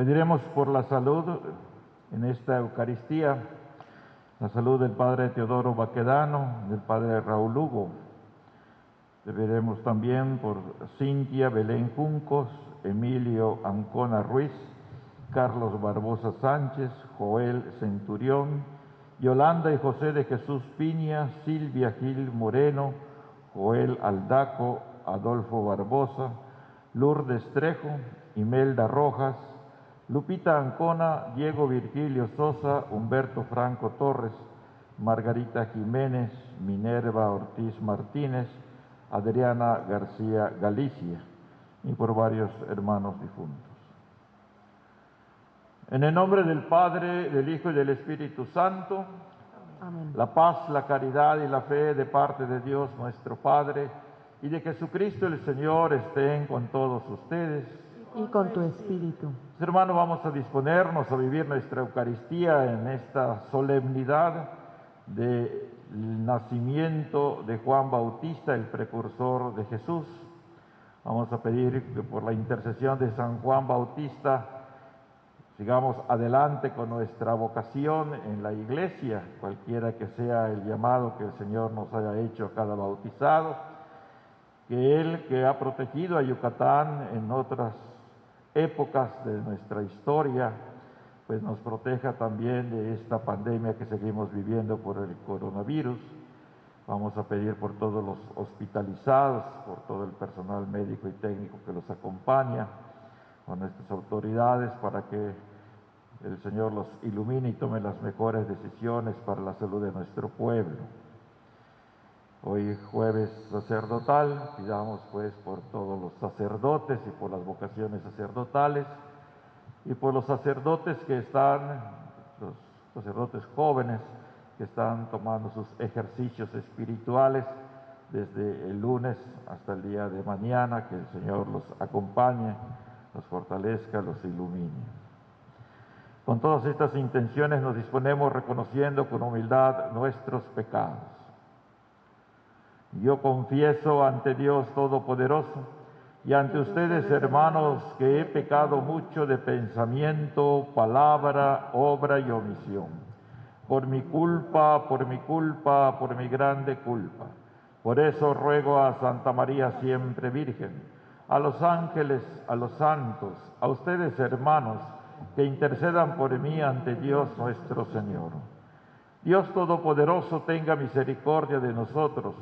Pediremos por la salud en esta Eucaristía, la salud del Padre Teodoro Baquedano, del Padre Raúl Lugo. Pediremos también por Cintia Belén Juncos, Emilio Ancona Ruiz, Carlos Barbosa Sánchez, Joel Centurión, Yolanda y José de Jesús Piña, Silvia Gil Moreno, Joel Aldaco, Adolfo Barbosa, Lourdes Trejo, Imelda Rojas, Lupita Ancona, Diego Virgilio Sosa, Humberto Franco Torres, Margarita Jiménez, Minerva Ortiz Martínez, Adriana García Galicia, y por varios hermanos difuntos. En el nombre del Padre, del Hijo y del Espíritu Santo, Amén. la paz, la caridad y la fe de parte de Dios nuestro Padre y de Jesucristo el Señor estén con todos ustedes. Y con tu espíritu. Hermanos, vamos a disponernos a vivir nuestra Eucaristía en esta solemnidad del nacimiento de Juan Bautista, el precursor de Jesús. Vamos a pedir que por la intercesión de San Juan Bautista sigamos adelante con nuestra vocación en la Iglesia, cualquiera que sea el llamado que el Señor nos haya hecho a cada bautizado, que Él, que ha protegido a Yucatán en otras épocas de nuestra historia, pues nos proteja también de esta pandemia que seguimos viviendo por el coronavirus. Vamos a pedir por todos los hospitalizados, por todo el personal médico y técnico que los acompaña, a nuestras autoridades para que el Señor los ilumine y tome las mejores decisiones para la salud de nuestro pueblo. Hoy jueves sacerdotal, pidamos pues por todos los sacerdotes y por las vocaciones sacerdotales y por los sacerdotes que están, los sacerdotes jóvenes que están tomando sus ejercicios espirituales desde el lunes hasta el día de mañana, que el Señor los acompañe, los fortalezca, los ilumine. Con todas estas intenciones nos disponemos reconociendo con humildad nuestros pecados. Yo confieso ante Dios Todopoderoso y ante ustedes, hermanos, que he pecado mucho de pensamiento, palabra, obra y omisión. Por mi culpa, por mi grande culpa. Por eso ruego a Santa María siempre Virgen, a los ángeles, a los santos, a ustedes, hermanos, que intercedan por mí ante Dios nuestro Señor. Dios Todopoderoso tenga misericordia de nosotros,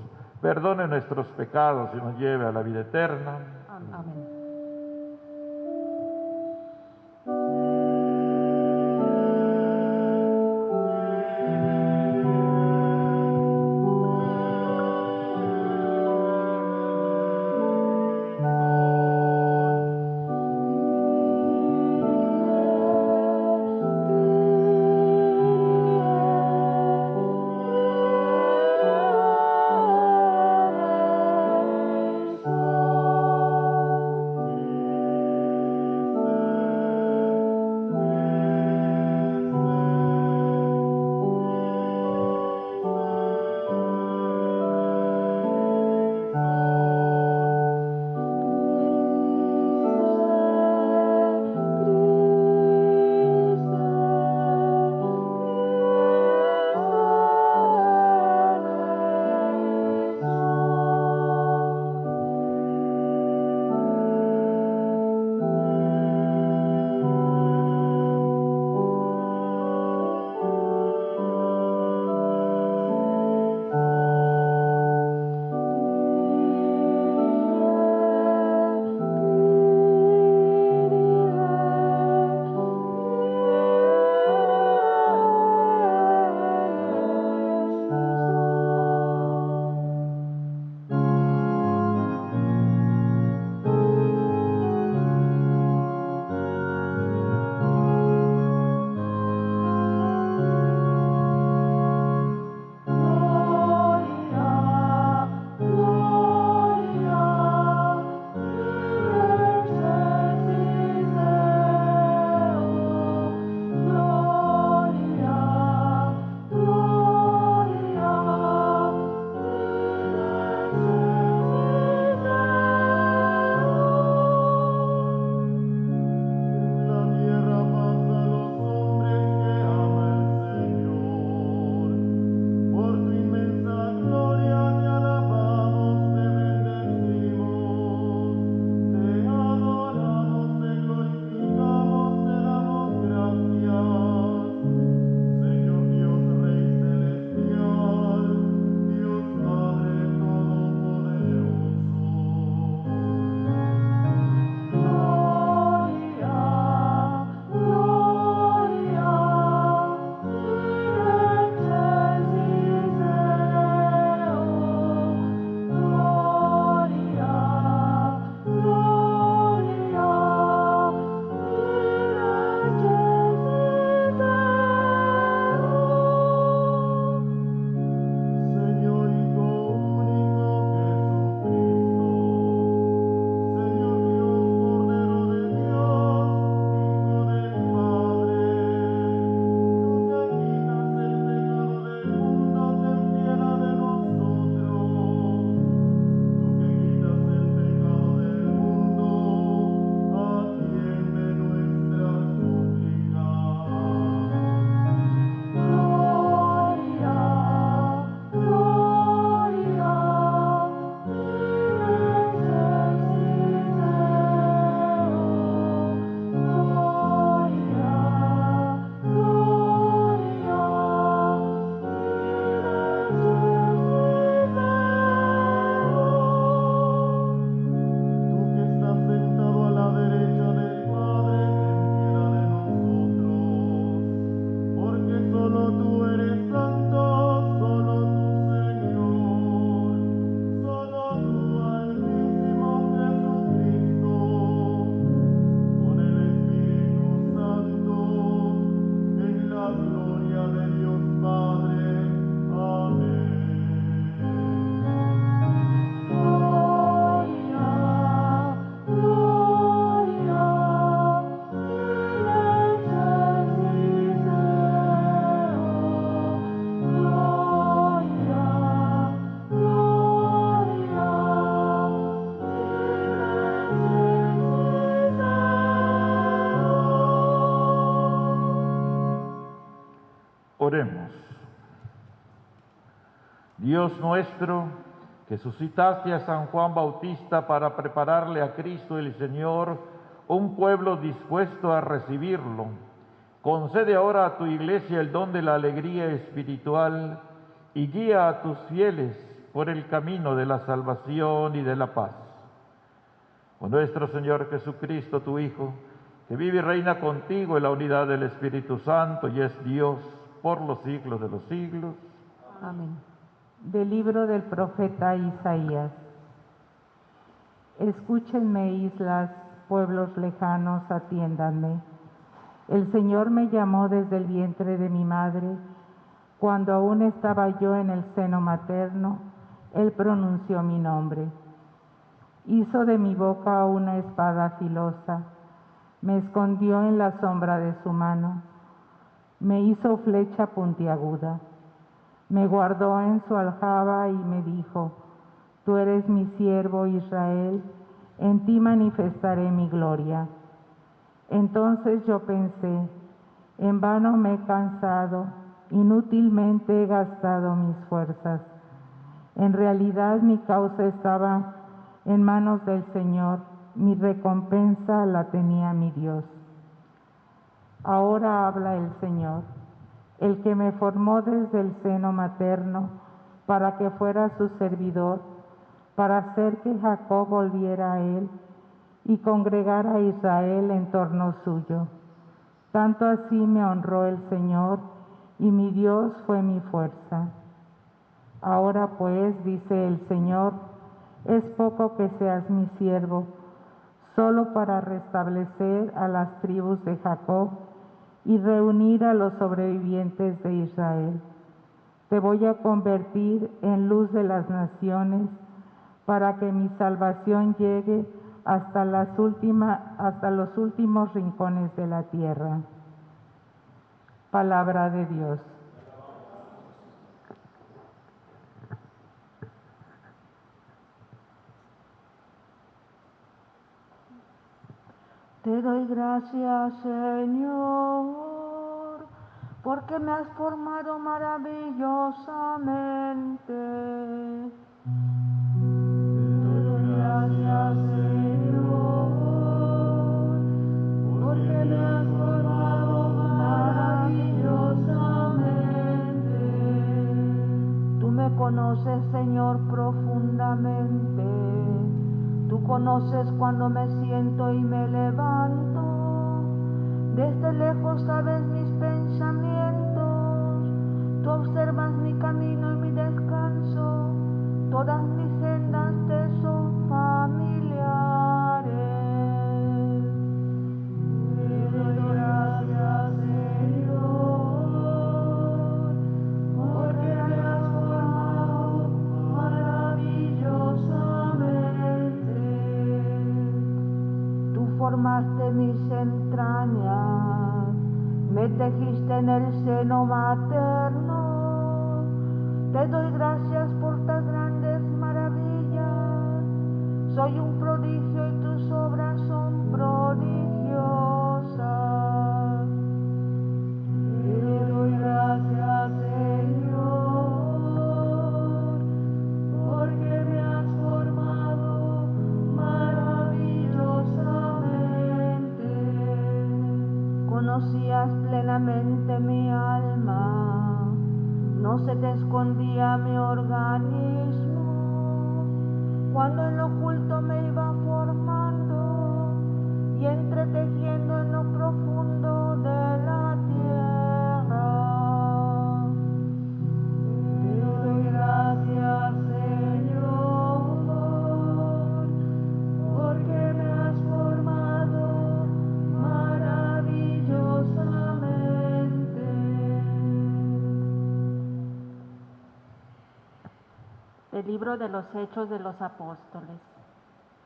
perdone nuestros pecados y nos lleve a la vida eterna. Amén. Oremos. Dios nuestro, que suscitaste a San Juan Bautista para prepararle a Cristo el Señor un pueblo dispuesto a recibirlo, concede ahora a tu Iglesia el don de la alegría espiritual y guía a tus fieles por el camino de la salvación y de la paz. Con nuestro Señor Jesucristo, tu Hijo, que vive y reina contigo en la unidad del Espíritu Santo y es Dios por los siglos de los siglos. Amén. Del libro del profeta Isaías. Escúchenme, islas, pueblos lejanos, atiéndanme. El Señor me llamó desde el vientre de mi madre. Cuando aún estaba yo en el seno materno, Él pronunció mi nombre. Hizo de mi boca una espada filosa. Me escondió en la sombra de su mano. Me hizo flecha puntiaguda. Me guardó en su aljaba y me dijo: Tú eres mi siervo Israel, en ti manifestaré mi gloria. Entonces yo pensé: en vano me he cansado, inútilmente he gastado mis fuerzas. En realidad mi causa estaba en manos del Señor, mi recompensa la tenía mi Dios. Ahora habla el Señor, el que me formó desde el seno materno para que fuera su servidor, para hacer que Jacob volviera a Él y congregara a Israel en torno suyo. Tanto así me honró el Señor, y mi Dios fue mi fuerza. Ahora pues, dice el Señor, es poco que seas mi siervo, solo para restablecer a las tribus de Jacob y reunir a los sobrevivientes de Israel. Te voy a convertir en luz de las naciones, para que mi salvación llegue hasta los últimos rincones de la tierra. Palabra de Dios. Te doy gracias, Señor, porque me has formado maravillosamente. Te doy gracias, Señor, porque me has formado maravillosamente. Tú me conoces, Señor, profundamente. Tú conoces cuando me siento y me levanto. Desde lejos sabes mis pensamientos. Tú observas mi camino y mi descanso. Todas mis sendas te son familiares. Te doy gracias, Señor, porque me has formado maravillosamente. Tú formaste mis entrañas, me tejiste en el seno materno. Te doy gracias por tan grandes maravillas. Soy un prodigio y tus obras son prodigiosas. Te doy gracias, Señor, porque me has formado maravillosamente. Conocías plenamente mi alma, no se te escondía mi organismo. Cuando en lo oculto me iba formando y entretejiendo en lo profundo de la tierra. Te doy gracias, Señor, porque me has formado maravillosamente. Del libro de los Hechos de los Apóstoles.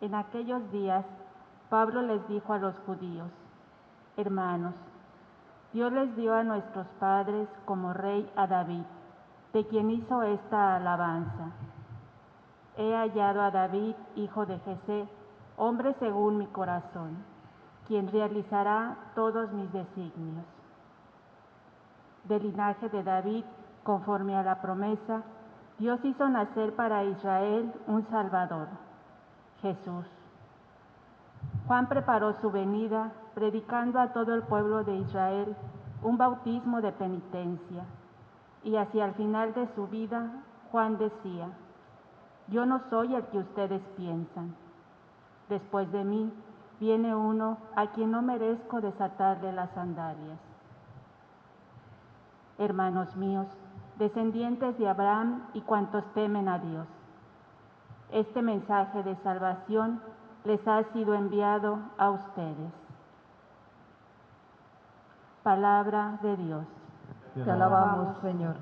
En aquellos días, Pablo les dijo a los judíos: Hermanos, Dios les dio a nuestros padres como rey a David, de quien hizo esta alabanza. He hallado a David, hijo de Jesé, hombre según mi corazón, quien realizará todos mis designios. del linaje de David, conforme a la promesa, Dios hizo nacer para Israel un Salvador, Jesús. Juan preparó su venida, predicando a todo el pueblo de Israel un bautismo de penitencia. Y hacia el final de su vida, Juan decía: yo no soy el que ustedes piensan. Después de mí viene uno a quien no merezco desatarle las sandalias. Hermanos míos, descendientes de Abraham y cuantos temen a Dios, este mensaje de salvación les ha sido enviado a ustedes. Palabra de Dios. Te alabamos, Señor.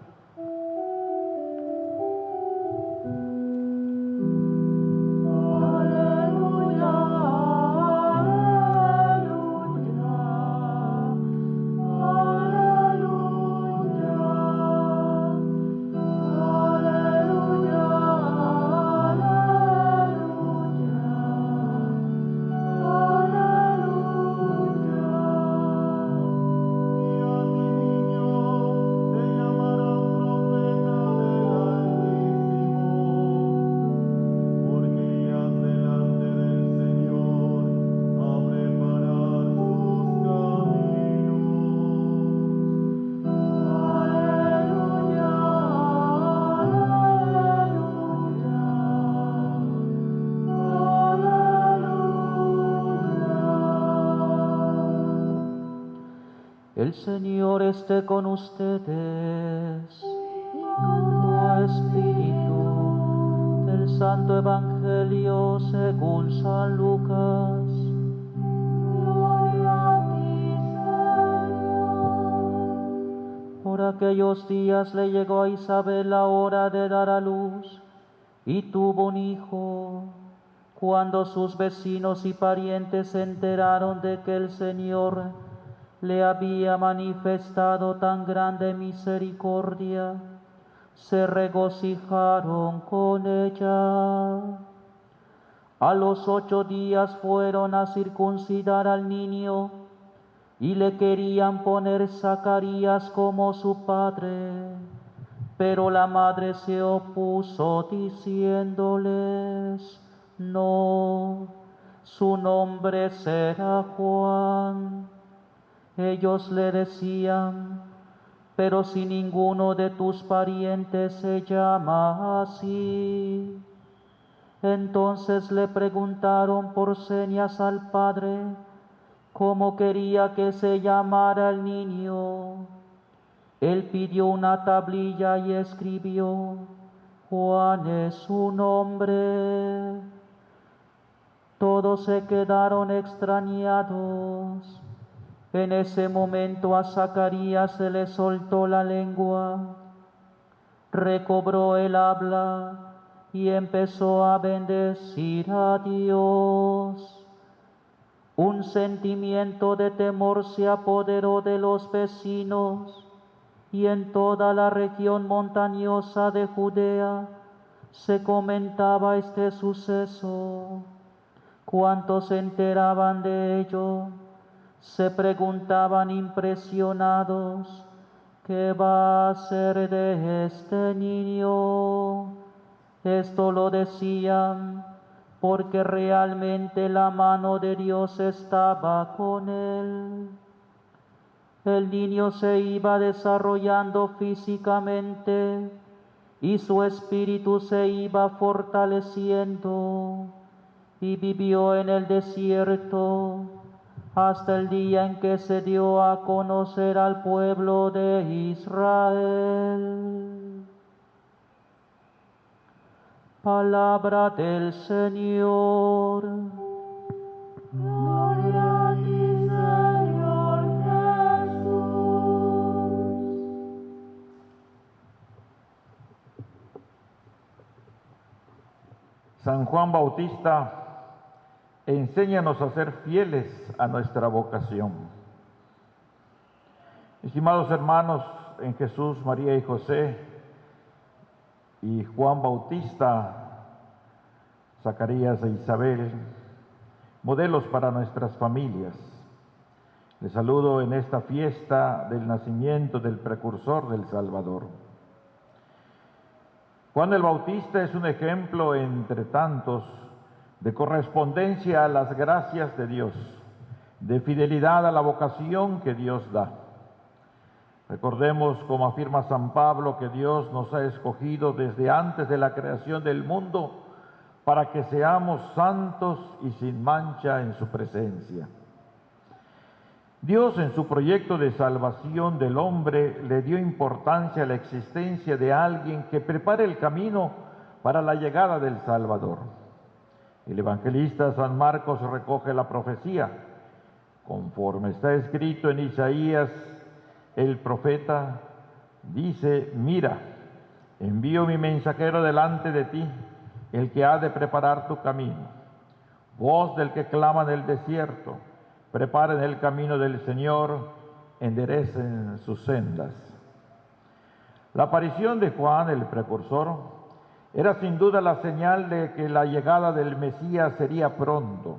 El Señor esté con ustedes y con tu espíritu. Del Santo Evangelio según San Lucas. Gloria a ti, Señor. Por aquellos días le llegó a Isabel la hora de dar a luz y tuvo un hijo. Cuando sus vecinos y parientes se enteraron de que el Señor le había manifestado tan grande misericordia, se regocijaron con ella. A los 8 días fueron a circuncidar al niño y le querían poner Zacarías como su padre, pero la madre se opuso diciéndoles: no, su nombre será Juan. Ellos le decían: pero si ninguno de tus parientes se llama así. Entonces le preguntaron por señas al padre cómo quería que se llamara el niño. Él pidió una tablilla y escribió: Juan es su nombre. Todos se quedaron extrañados. En ese momento a Zacarías se le soltó la lengua, recobró el habla y empezó a bendecir a Dios. Un sentimiento de temor se apoderó de los vecinos y en toda la región montañosa de Judea se comentaba este suceso. Cuantos se enteraban de ello se preguntaban impresionados: ¿qué va a ser de este niño? Esto lo decían porque realmente la mano de Dios estaba con él. El niño se iba desarrollando físicamente y su espíritu se iba fortaleciendo, y vivió en el desierto hasta el día en que se dio a conocer al pueblo de Israel. Palabra del Señor. Gloria a ti, Señor Jesús. San Juan Bautista, enséñanos a ser fieles a nuestra vocación. Estimados hermanos en Jesús, María y José, y Juan Bautista, Zacarías e Isabel, modelos para nuestras familias. Les saludo en esta fiesta del nacimiento del precursor del Salvador. Juan el Bautista es un ejemplo entre tantos de correspondencia a las gracias de Dios, de fidelidad a la vocación que Dios da. Recordemos, como afirma San Pablo, que Dios nos ha escogido desde antes de la creación del mundo para que seamos santos y sin mancha en su presencia. Dios, en su proyecto de salvación del hombre, le dio importancia a la existencia de alguien que prepare el camino para la llegada del Salvador. El evangelista San Marcos recoge la profecía, conforme está escrito en Isaías, el profeta dice: mira, envío mi mensajero delante de ti, el que ha de preparar tu camino. Voz del que clama en el desierto: preparen el camino del Señor, enderecen sus sendas. La aparición de Juan, el precursor, era sin duda la señal de que la llegada del Mesías sería pronto.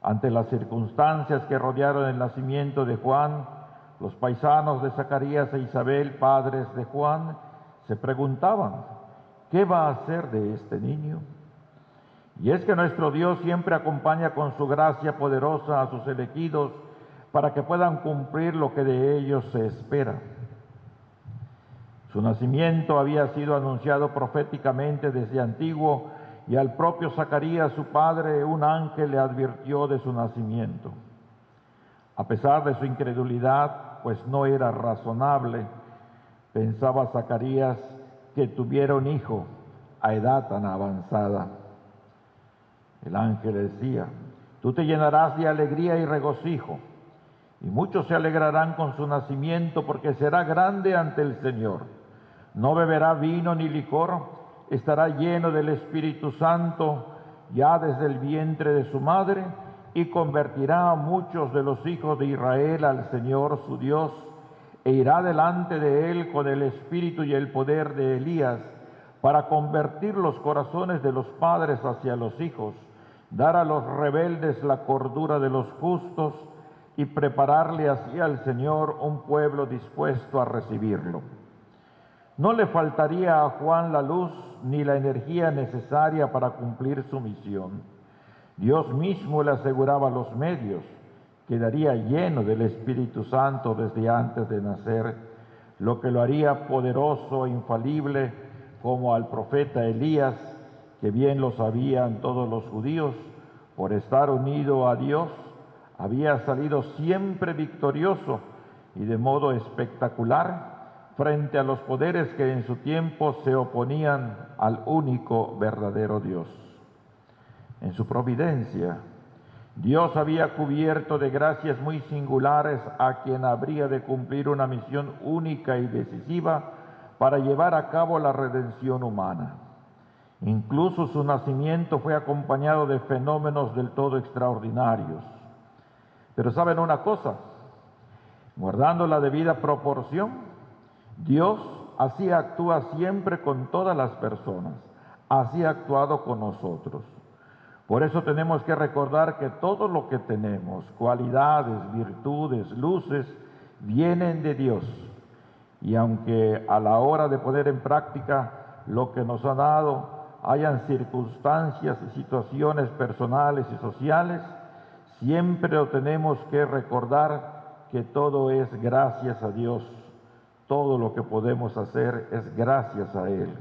Ante las circunstancias que rodearon el nacimiento de Juan, los paisanos de Zacarías e Isabel, padres de Juan, se preguntaban: ¿qué va a hacer de este niño? Y es que nuestro Dios siempre acompaña con su gracia poderosa a sus elegidos para que puedan cumplir lo que de ellos se espera. Su nacimiento había sido anunciado proféticamente desde antiguo, y al propio Zacarías, su padre, un ángel le advirtió de su nacimiento. A pesar de su incredulidad, pues no era razonable, pensaba Zacarías, que tuviera un hijo a edad tan avanzada. El ángel decía: tú te llenarás de alegría y regocijo, y muchos se alegrarán con su nacimiento, porque será grande ante el Señor. No beberá vino ni licor, estará lleno del Espíritu Santo ya desde el vientre de su madre, y convertirá a muchos de los hijos de Israel al Señor su Dios, e irá delante de él con el espíritu y el poder de Elías, para convertir los corazones de los padres hacia los hijos, dar a los rebeldes la cordura de los justos, y prepararle así al Señor un pueblo dispuesto a recibirlo. No le faltaría a Juan la luz ni la energía necesaria para cumplir su misión. Dios mismo le aseguraba los medios: quedaría lleno del Espíritu Santo desde antes de nacer, lo que lo haría poderoso e infalible, como al profeta Elías, que bien lo sabían todos los judíos, por estar unido a Dios, había salido siempre victorioso y de modo espectacular frente a los poderes que en su tiempo se oponían al único verdadero Dios. En su providencia, Dios había cubierto de gracias muy singulares a quien habría de cumplir una misión única y decisiva para llevar a cabo la redención humana. Incluso su nacimiento fue acompañado de fenómenos del todo extraordinarios. Pero ¿saben una cosa? Guardando la debida proporción, Dios así actúa siempre con todas las personas, así ha actuado con nosotros. Por eso tenemos que recordar que todo lo que tenemos, cualidades, virtudes, luces, vienen de Dios. Y aunque a la hora de poner en práctica lo que nos ha dado, hayan circunstancias y situaciones personales y sociales, siempre lo tenemos que recordar que todo es gracias a Dios. Todo lo que podemos hacer es gracias a Él.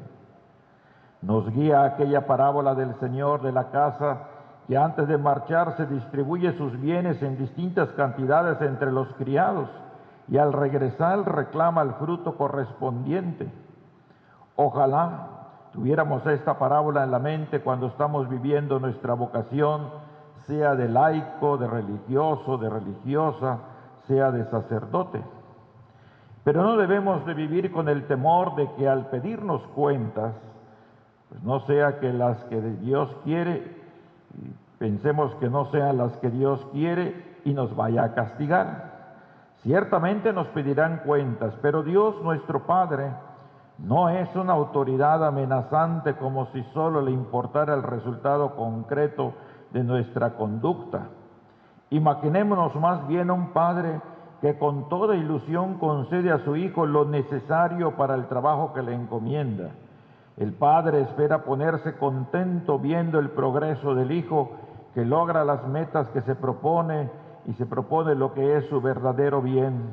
Nos guía aquella parábola del Señor de la casa, que antes de marcharse distribuye sus bienes en distintas cantidades entre los criados, y al regresar reclama el fruto correspondiente. Ojalá tuviéramos esta parábola en la mente cuando estamos viviendo nuestra vocación, sea de laico, de religioso, de religiosa, sea de sacerdote. Pero no debemos de vivir con el temor de que al pedirnos cuentas, pues no sea que las que Dios quiere, pensemos que no sean las que Dios quiere y nos vaya a castigar. Ciertamente nos pedirán cuentas, pero Dios nuestro Padre no es una autoridad amenazante como si solo le importara el resultado concreto de nuestra conducta. Imaginémonos más bien a un padre que con toda ilusión concede a su hijo lo necesario para el trabajo que le encomienda. El padre espera ponerse contento viendo el progreso del hijo que logra las metas que se propone y se propone lo que es su verdadero bien,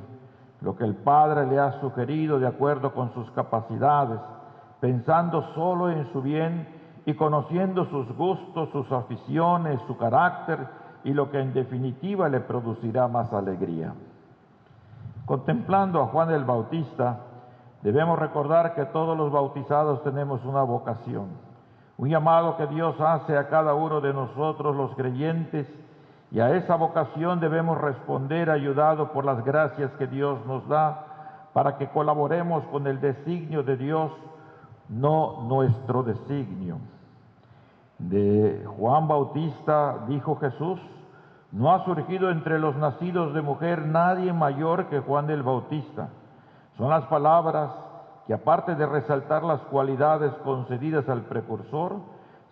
lo que el padre le ha sugerido de acuerdo con sus capacidades, pensando solo en su bien y conociendo sus gustos, sus aficiones, su carácter y lo que en definitiva le producirá más alegría. Contemplando a Juan el Bautista, debemos recordar que todos los bautizados tenemos una vocación, un llamado que Dios hace a cada uno de nosotros los creyentes, y a esa vocación debemos responder ayudados por las gracias que Dios nos da para que colaboremos con el designio de Dios, no nuestro designio. De Juan Bautista dijo Jesús: no ha surgido entre los nacidos de mujer nadie mayor que Juan el Bautista. Son las palabras que, aparte de resaltar las cualidades concedidas al precursor,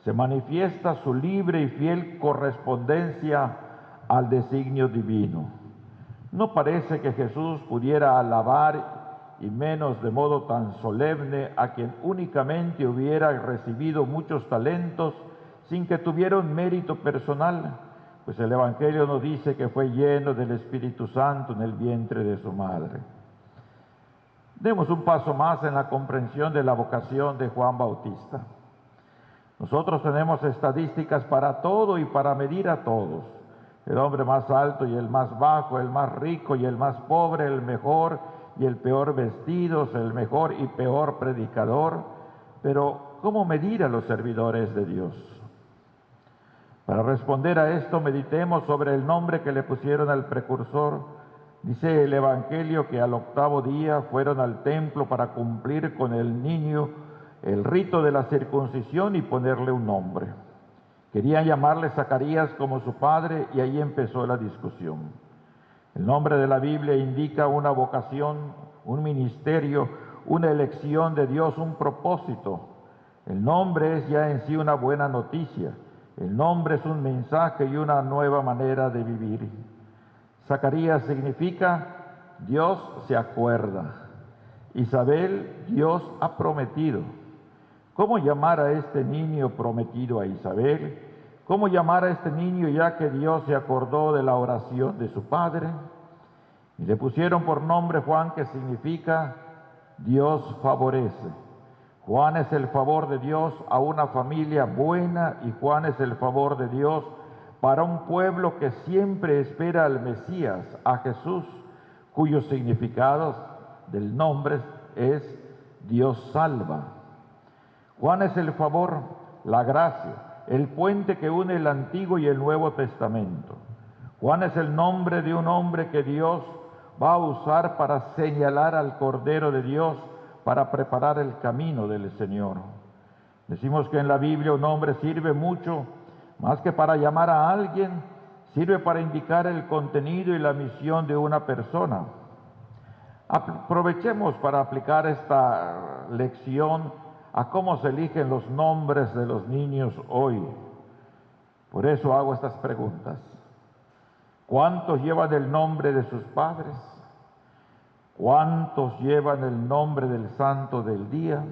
se manifiesta su libre y fiel correspondencia al designio divino. No parece que Jesús pudiera alabar, y menos de modo tan solemne, a quien únicamente hubiera recibido muchos talentos sin que tuviera un mérito personal, pues el Evangelio nos dice que fue lleno del Espíritu Santo en el vientre de su madre. Demos un paso más en la comprensión de la vocación de Juan Bautista. Nosotros tenemos estadísticas para todo y para medir a todos: el hombre más alto y el más bajo, el más rico y el más pobre, el mejor y el peor vestidos, el mejor y peor predicador. Pero, ¿cómo medir a los servidores de Dios? Para responder a esto, meditemos sobre el nombre que le pusieron al precursor. Dice el Evangelio que al 8º día fueron al templo para cumplir con el niño el rito de la circuncisión y ponerle un nombre. Querían llamarle Zacarías como su padre, y ahí empezó la discusión. El nombre de la Biblia indica una vocación, un ministerio, una elección de Dios, un propósito. El nombre es ya en sí una buena noticia. El nombre es un mensaje y una nueva manera de vivir. Zacarías significa Dios se acuerda. Isabel, Dios ha prometido. ¿Cómo llamar a este niño prometido a Isabel? ¿Cómo llamar a este niño ya que Dios se acordó de la oración de su padre? Y le pusieron por nombre Juan, que significa Dios favorece. Juan es el favor de Dios a una familia buena, y Juan es el favor de Dios para un pueblo que siempre espera al Mesías, a Jesús, cuyo significado del nombre es Dios salva. Juan es el favor, la gracia, el puente que une el Antiguo y el Nuevo Testamento. Juan es el nombre de un hombre que Dios va a usar para señalar al Cordero de Dios, para preparar el camino del Señor. Decimos que en la Biblia un nombre sirve mucho, más que para llamar a alguien, sirve para indicar el contenido y la misión de una persona. Aprovechemos para aplicar esta lección a cómo se eligen los nombres de los niños hoy. Por eso hago estas preguntas. ¿Cuántos llevan el nombre de sus padres? ¿Cuántos llevan el nombre del santo del día?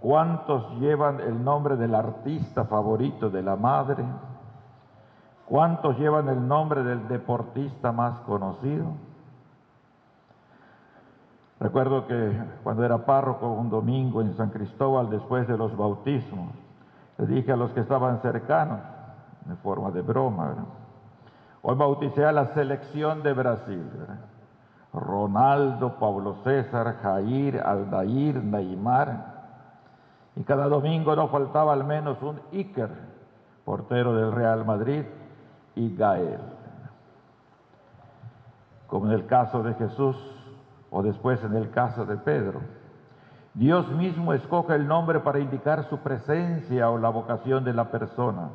¿Cuántos llevan el nombre del artista favorito de la madre? ¿Cuántos llevan el nombre del deportista más conocido? Recuerdo que cuando era párroco un domingo en San Cristóbal, después de los bautismos, le dije a los que estaban cercanos, de forma de broma, ¿verdad? Hoy bauticé a la selección de Brasil, ¿verdad? Ronaldo, Pablo César, Jair, Aldair, Neymar. Y cada domingo no faltaba al menos un Iker, portero del Real Madrid, y Gael. Como en el caso de Jesús, o después en el caso de Pedro. Dios mismo escoge el nombre para indicar su presencia o la vocación de la persona.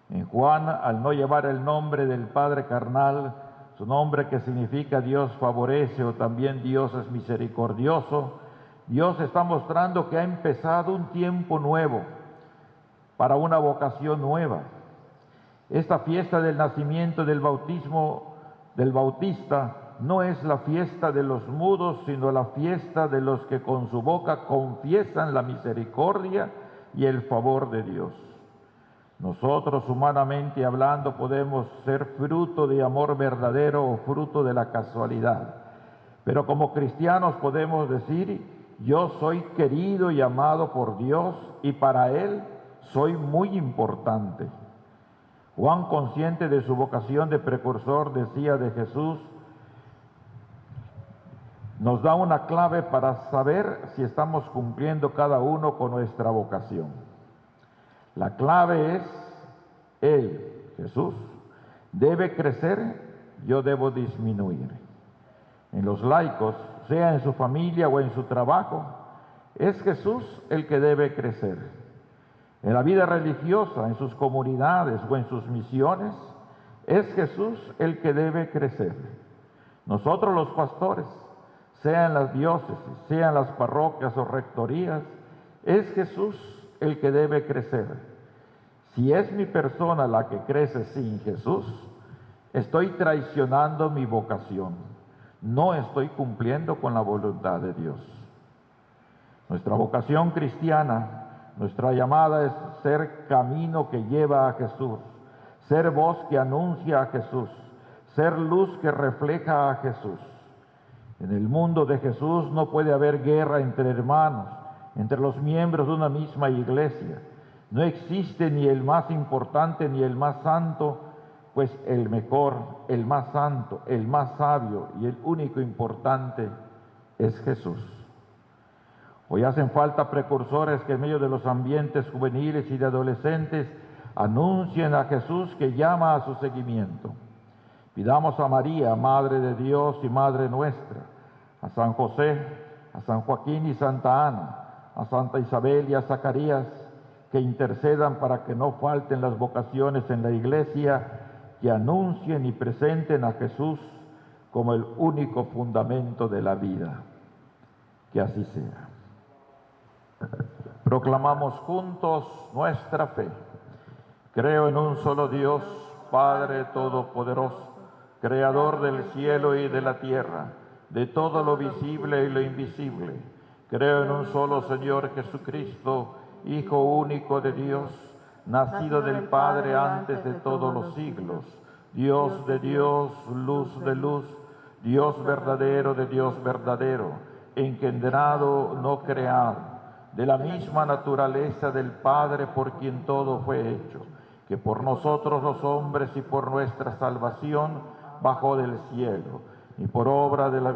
En Juan, al no llevar el nombre del Padre carnal, su nombre que significa Dios favorece o también Dios es misericordioso, Dios está mostrando que ha empezado un tiempo nuevo para una vocación nueva. Esta fiesta del nacimiento del bautismo del Bautista no es la fiesta de los mudos, sino la fiesta de los que con su boca confiesan la misericordia y el favor de Dios. Nosotros, humanamente hablando, podemos ser fruto de amor verdadero o fruto de la casualidad. Pero como cristianos podemos decir: yo soy querido y amado por Dios y para Él soy muy importante. Juan, consciente de su vocación de precursor, decía de Jesús, nos da una clave para saber si estamos cumpliendo cada uno con nuestra vocación. La clave es: Él, Jesús, debe crecer, yo debo disminuir. En los laicos, sea en su familia o en su trabajo, es Jesús el que debe crecer. En la vida religiosa, en sus comunidades o en sus misiones, es Jesús el que debe crecer. Nosotros los pastores, sea en las diócesis, sea en las parroquias o rectorías, es Jesús el que debe crecer. Si es mi persona la que crece sin Jesús, estoy traicionando mi vocación. No estoy cumpliendo con la voluntad de Dios. Nuestra vocación cristiana, nuestra llamada es ser camino que lleva a Jesús, ser voz que anuncia a Jesús, ser luz que refleja a Jesús. En el mundo de Jesús no puede haber guerra entre hermanos, entre los miembros de una misma iglesia. No existe ni el más importante ni el más santo, pues el mejor, el más santo, el más sabio y el único importante es Jesús. Hoy hacen falta precursores que en medio de los ambientes juveniles y de adolescentes anuncien a Jesús que llama a su seguimiento. Pidamos a María, Madre de Dios y Madre nuestra, a San José, a San Joaquín y Santa Ana, a Santa Isabel y a Zacarías, que intercedan para que no falten las vocaciones en la Iglesia, que anuncien y presenten a Jesús como el único fundamento de la vida. Que así sea. Proclamamos juntos nuestra fe. Creo en un solo Dios, Padre Todopoderoso, Creador del cielo y de la tierra, de todo lo visible y lo invisible. Creo en un solo Señor Jesucristo, Hijo único de Dios, nacido del Padre antes de todos los siglos, Dios de Dios, luz de luz, Dios verdadero de Dios verdadero, engendrado, no creado, de la misma naturaleza del Padre por quien todo fue hecho, que por nosotros los hombres y por nuestra salvación bajó del cielo, y por obra de la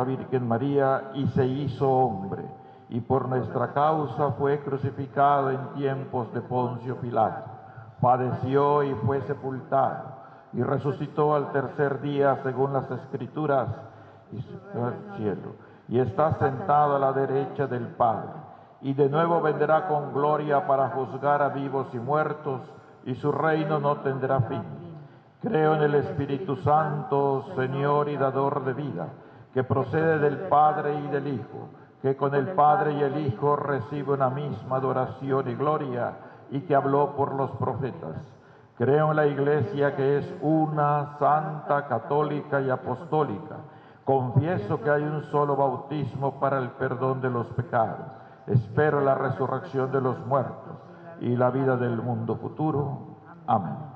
Virgen María y se hizo hombre, y por nuestra causa fue crucificado en tiempos de Poncio Pilato, padeció y fue sepultado, y resucitó al tercer día según las Escrituras, y subió al cielo, y está sentado a la derecha del Padre, y de nuevo vendrá con gloria para juzgar a vivos y muertos, y su reino no tendrá fin. Creo en el Espíritu Santo, Señor y dador de vida, que procede del Padre y del Hijo, que con el Padre y el Hijo recibe una misma adoración y gloria, y que habló por los profetas. Creo en la Iglesia, que es una, santa, católica y apostólica. Confieso que hay un solo bautismo para el perdón de los pecados. Espero la resurrección de los muertos y la vida del mundo futuro. Amén.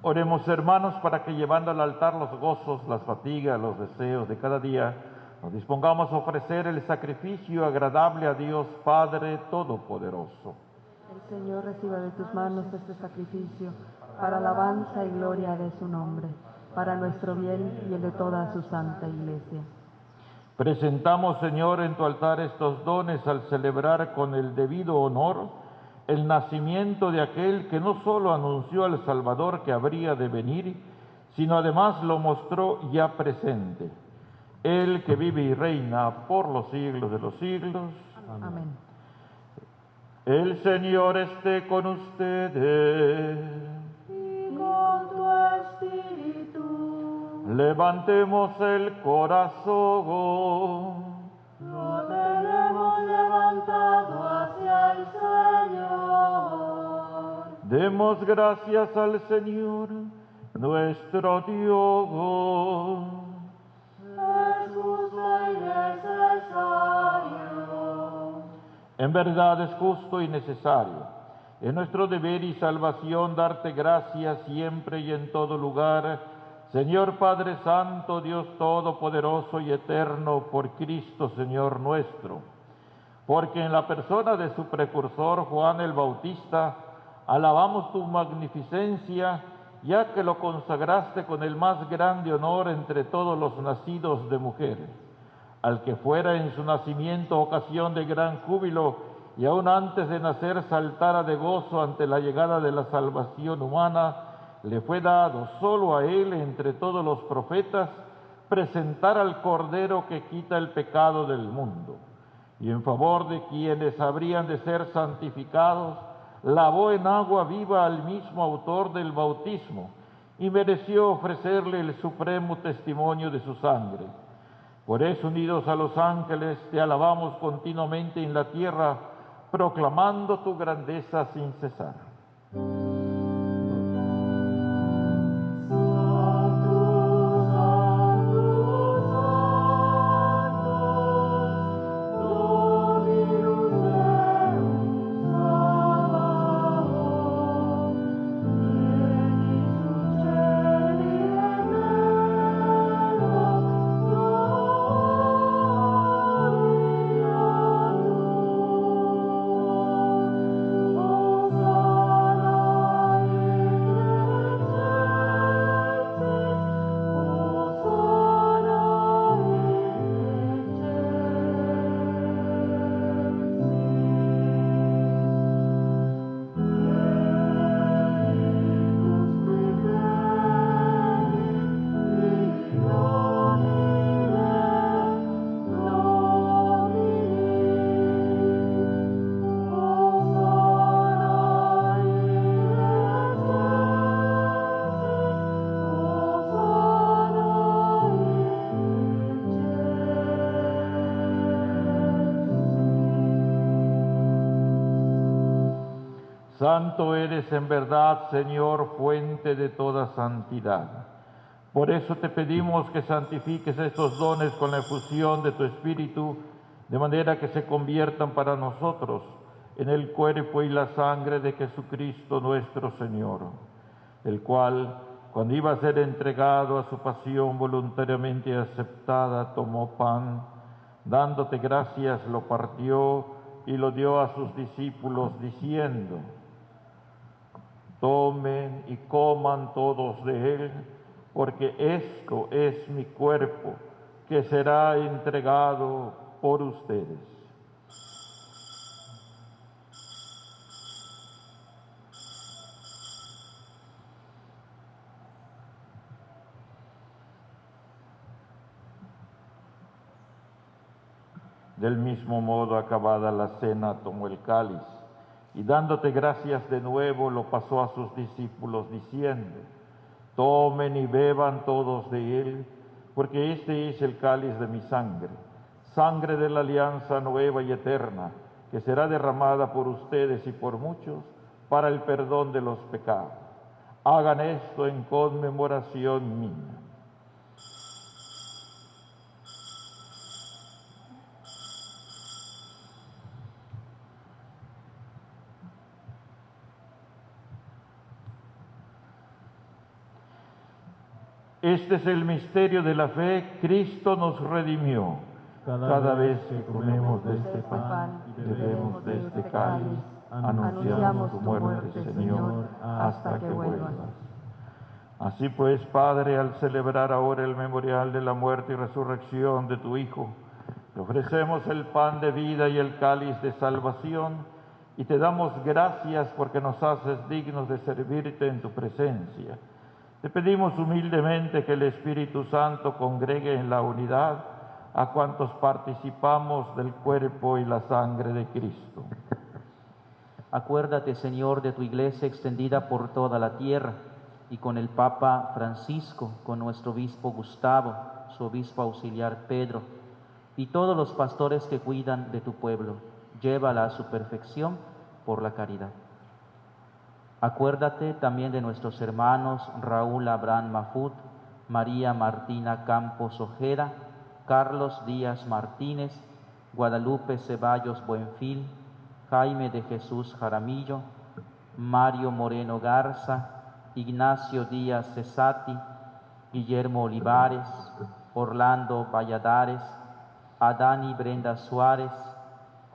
Oremos, hermanos, para que llevando al altar los gozos, las fatigas, los deseos de cada día, nos dispongamos a ofrecer el sacrificio agradable a Dios Padre Todopoderoso. El Señor reciba de tus manos este sacrificio para alabanza y gloria de su nombre, para nuestro bien y el de toda su santa Iglesia. Presentamos, Señor, en tu altar estos dones al celebrar con el debido honor el nacimiento de aquel que no solo anunció al Salvador que habría de venir, sino además lo mostró ya presente. Él que vive y reina por los siglos de los siglos. Amén. El Señor esté con ustedes. Y con tu espíritu. Levantemos el corazón. Lo tenemos levantado hacia el Señor. Demos gracias al Señor, nuestro Dios. Es justo y necesario. En verdad es justo y necesario. Es nuestro deber y salvación darte gracias siempre y en todo lugar, Señor Padre Santo, Dios Todopoderoso y Eterno, por Cristo, Señor nuestro. Porque en la persona de su precursor, Juan el Bautista, alabamos tu magnificencia, ya que lo consagraste con el más grande honor entre todos los nacidos de mujer, al que fuera en su nacimiento ocasión de gran júbilo, y aún antes de nacer saltara de gozo ante la llegada de la salvación humana, le fue dado solo a él entre todos los profetas presentar al Cordero que quita el pecado del mundo. Y en favor de quienes habrían de ser santificados, lavó en agua viva al mismo autor del bautismo y mereció ofrecerle el supremo testimonio de su sangre. Por eso, unidos a los ángeles, te alabamos continuamente en la tierra, proclamando tu grandeza sin cesar. Santo eres en verdad, Señor, fuente de toda santidad. Por eso te pedimos que santifiques estos dones con la efusión de tu Espíritu, de manera que se conviertan para nosotros en el cuerpo y la sangre de Jesucristo nuestro Señor, el cual, cuando iba a ser entregado a su pasión voluntariamente aceptada, tomó pan, dándote gracias, lo partió y lo dio a sus discípulos, diciendo: tomen y coman todos de él, porque esto es mi cuerpo, que será entregado por ustedes. Del mismo modo, acabada la cena, tomó el cáliz, y dándote gracias de nuevo, lo pasó a sus discípulos, diciendo: tomen y beban todos de él, porque este es el cáliz de mi sangre, sangre de la alianza nueva y eterna, que será derramada por ustedes y por muchos para el perdón de los pecados. Hagan esto en conmemoración mía. Este es el misterio de la fe. Cristo nos redimió. Cada vez que comemos de este pan y bebemos de este cáliz, anunciamos tu muerte, Señor, hasta que vuelvas. Así pues, Padre, al celebrar ahora el memorial de la muerte y resurrección de tu Hijo, te ofrecemos el pan de vida y el cáliz de salvación, y te damos gracias porque nos haces dignos de servirte en tu presencia. Te pedimos humildemente que el Espíritu Santo congregue en la unidad a cuantos participamos del cuerpo y la sangre de Cristo. Acuérdate, Señor, de tu iglesia extendida por toda la tierra, y con el Papa Francisco, con nuestro obispo Gustavo, su obispo auxiliar Pedro, y todos los pastores que cuidan de tu pueblo. Llévala a su perfección por la caridad. Acuérdate también de nuestros hermanos Raúl Abraham Mafut, María Martina Campos Ojeda, Carlos Díaz Martínez, Guadalupe Ceballos Buenfil, Jaime de Jesús Jaramillo, Mario Moreno Garza, Ignacio Díaz Cesati, Guillermo Olivares, Orlando Valladares, Adani Brenda Suárez,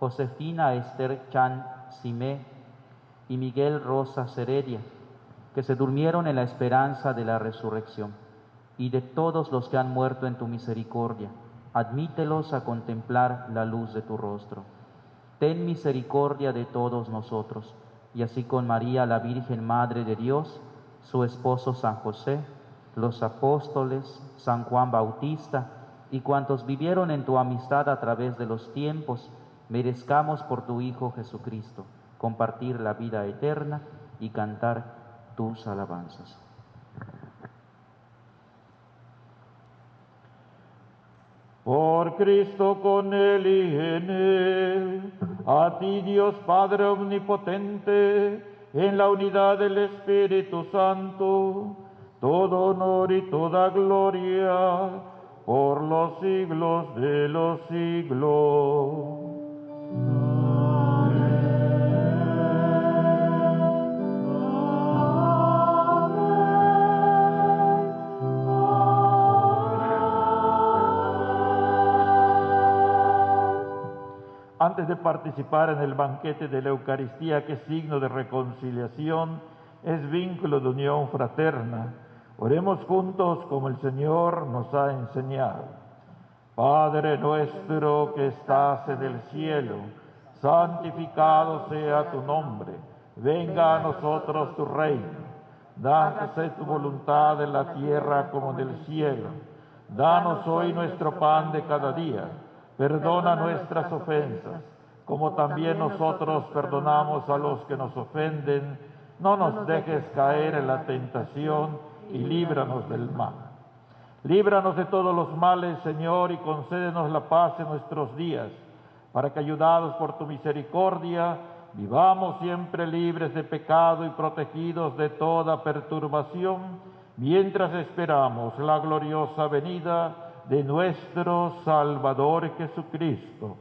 Josefina Esther Chan Simé y Miguel Rosas Heredia, que se durmieron en la esperanza de la resurrección, y de todos los que han muerto en tu misericordia, admítelos a contemplar la luz de tu rostro. Ten misericordia de todos nosotros, y así con María, la Virgen Madre de Dios, su esposo San José, los apóstoles, San Juan Bautista, y cuantos vivieron en tu amistad a través de los tiempos, merezcamos por tu Hijo Jesucristo compartir la vida eterna y cantar tus alabanzas. Por Cristo, con Él y en Él, a ti Dios Padre Omnipotente, en la unidad del Espíritu Santo, todo honor y toda gloria, por los siglos de los siglos. Antes de participar en el banquete de la Eucaristía, que es signo de reconciliación, es vínculo de unión fraterna, oremos juntos como el Señor nos ha enseñado. Padre nuestro que estás en el cielo, santificado sea tu nombre. Venga a nosotros tu reino. Hágase tu voluntad en la tierra como en el cielo. Danos hoy nuestro pan de cada día. Perdona nuestras ofensas, como también nosotros perdonamos a los que nos ofenden. No nos dejes caer en la tentación y líbranos del mal. Líbranos de todos los males, Señor, y concédenos la paz en nuestros días, para que, ayudados por tu misericordia, vivamos siempre libres de pecado y protegidos de toda perturbación, mientras esperamos la gloriosa venida de nuestro Salvador Jesucristo.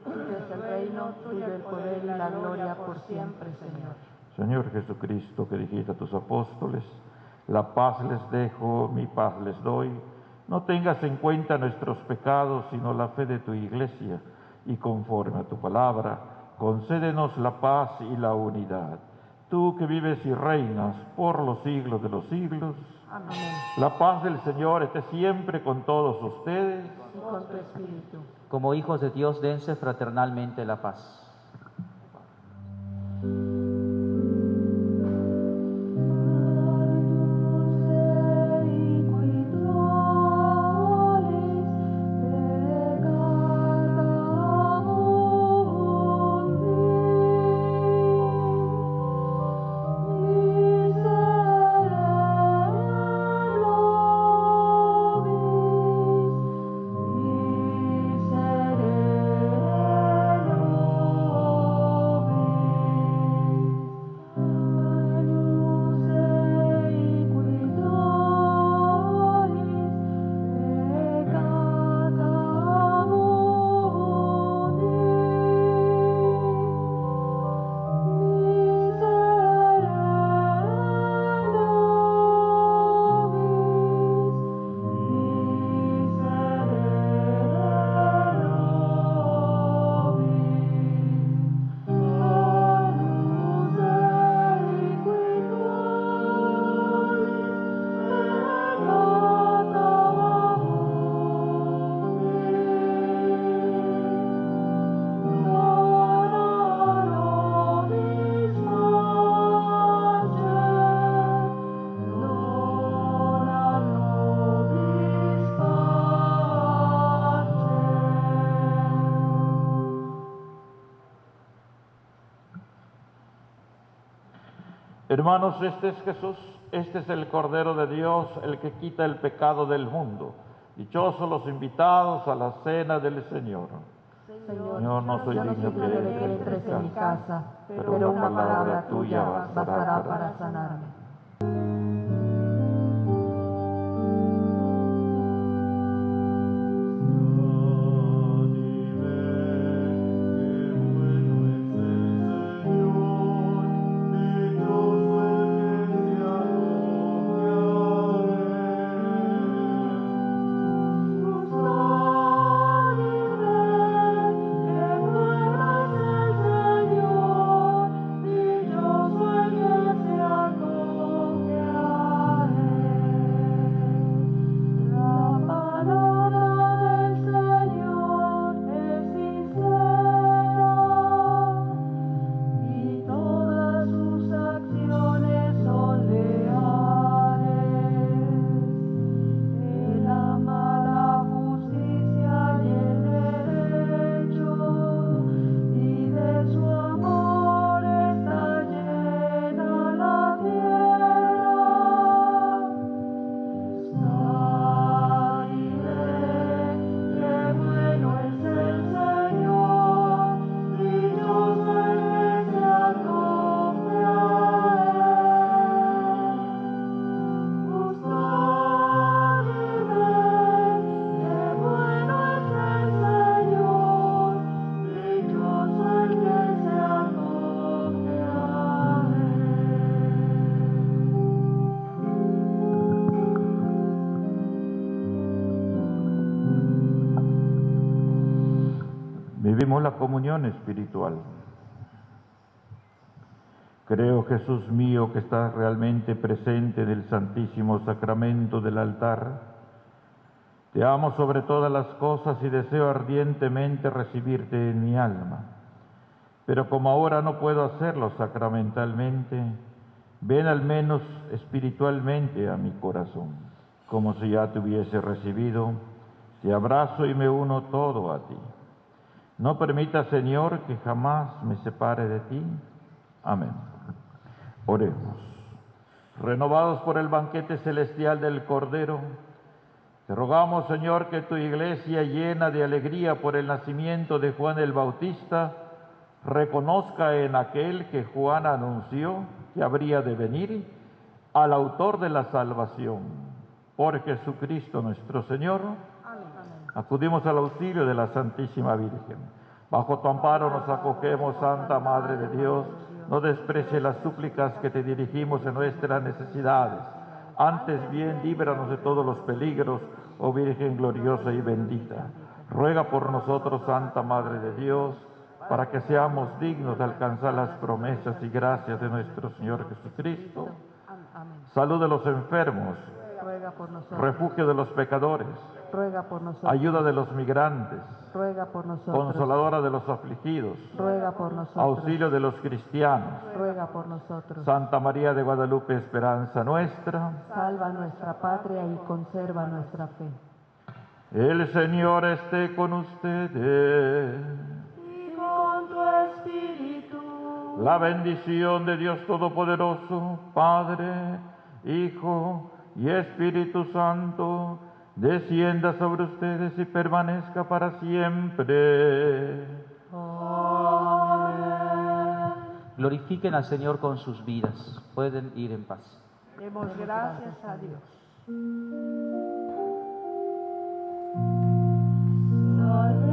Tuyo es el reino, tuyo el poder y la gloria por siempre, Señor. Señor Jesucristo, que dijiste a tus apóstoles, la paz les dejo, mi paz les doy. No tengas en cuenta nuestros pecados, sino la fe de tu Iglesia, y conforme a tu palabra, concédenos la paz y la unidad. Tú que vives y reinas por los siglos de los siglos. Amén. La paz del Señor esté siempre con todos ustedes. Y con tu espíritu. Como hijos de Dios, dense fraternalmente la paz. Hermanos, este es Jesús, este es el Cordero de Dios, el que quita el pecado del mundo. Dichosos los invitados a la cena del Señor. Señor, no soy yo no soy digno digno de que entres en mi casa, pero una palabra tuya bastará para sanarme. Vivimos la comunión espiritual. Creo, Jesús mío, que estás realmente presente en el Santísimo Sacramento del altar. Te amo sobre todas las cosas y deseo ardientemente recibirte en mi alma. Pero como ahora no puedo hacerlo sacramentalmente, ven al menos espiritualmente a mi corazón. Como si ya te hubiese recibido, te abrazo y me uno todo a ti. No permita, Señor, que jamás me separe de ti. Amén. Oremos. Renovados por el banquete celestial del Cordero, te rogamos, Señor, que tu iglesia, llena de alegría por el nacimiento de Juan el Bautista, reconozca en aquel que Juan anunció que habría de venir al autor de la salvación. Por Jesucristo nuestro Señor. Acudimos al auxilio de la Santísima Virgen. Bajo tu amparo nos acogemos, Santa Madre de Dios. No desprecie las súplicas que te dirigimos en nuestras necesidades. Antes bien, líbranos de todos los peligros, oh Virgen gloriosa y bendita. Ruega por nosotros, Santa Madre de Dios, para que seamos dignos de alcanzar las promesas y gracias de nuestro Señor Jesucristo. Salud de los enfermos, Ruega por nosotros. refugio de los pecadores, Ruega por nosotros. ayuda de los migrantes, Ruega por nosotros. consoladora de los afligidos, Ruega por nosotros. auxilio de los cristianos. Ruega por nosotros. Santa María de Guadalupe, esperanza nuestra. Salva nuestra patria y conserva nuestra fe. El Señor esté con ustedes. Y con tu espíritu. La bendición de Dios Todopoderoso, Padre, Hijo y Espíritu Santo, descienda sobre ustedes y permanezca para siempre. Glorifiquen al Señor con sus vidas. Pueden ir en paz. Demos gracias a Dios. Salve